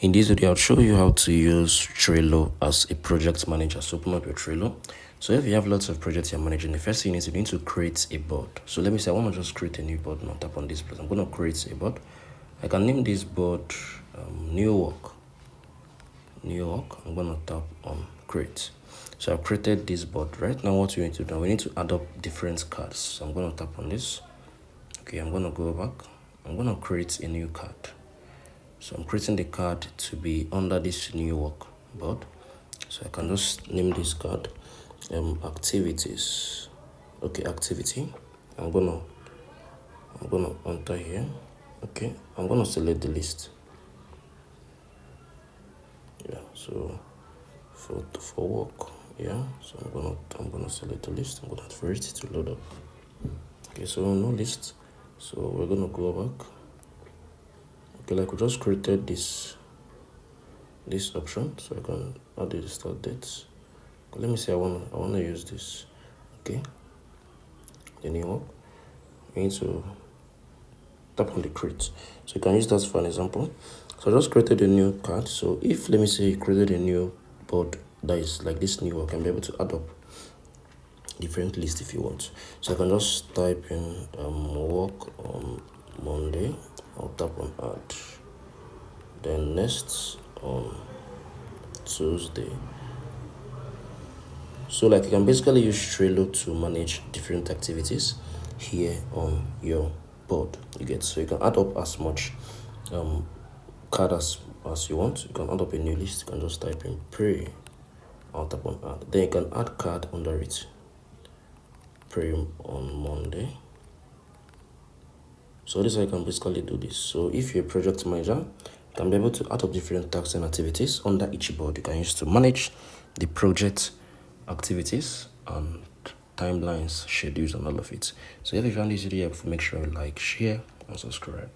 In this video, I'll show you how to use Trello as a project manager. So open up your Trello. So if you have lots of projects you're managing, the first thing is you need to create a board. So let me say I want to just create a new board now. Tap on this place. I'm going to create a board. I can name this board New Work. New Work. I'm going to tap on create. So I've created this board. Right now, what we need to do, we need to add up different cards. So I'm going to tap on this. Okay, I'm going to go back. I'm going to create a new card. So I'm creating the card to be under this new work board. So I can just name this card activities. Okay, activity. I'm gonna enter here. Okay, I'm gonna select the list. Yeah, so for work. Yeah, so I'm gonna select the list. I'm gonna wait for it to load up. Okay, so no list. So we're gonna go back. Okay, like we just created this option, so I can add the start dates. Okay, let me say I wanna use this. Okay, the new one. You need to tap on the create. So you can use that for an example. So I just created a new card. So if let me say you created a new board that is like this new work, I can be able to add up different list if you want. So I can just type in work on Monday. I'll tap on add. Then next on Tuesday. So like you can basically use Trello to manage different activities here on your board. You get, so you can add up as much card as you want. You can add up a new list. You can just type in pray. I'll tap on add. Then you can add card under it. Pray on Monday. So this is how you can basically do this. So if you're a project manager, you can be able to add up different tasks and activities under each board. You can use to manage the project activities and timelines, schedules, and all of it. So if you found this video helpful, make sure you like, share, and subscribe.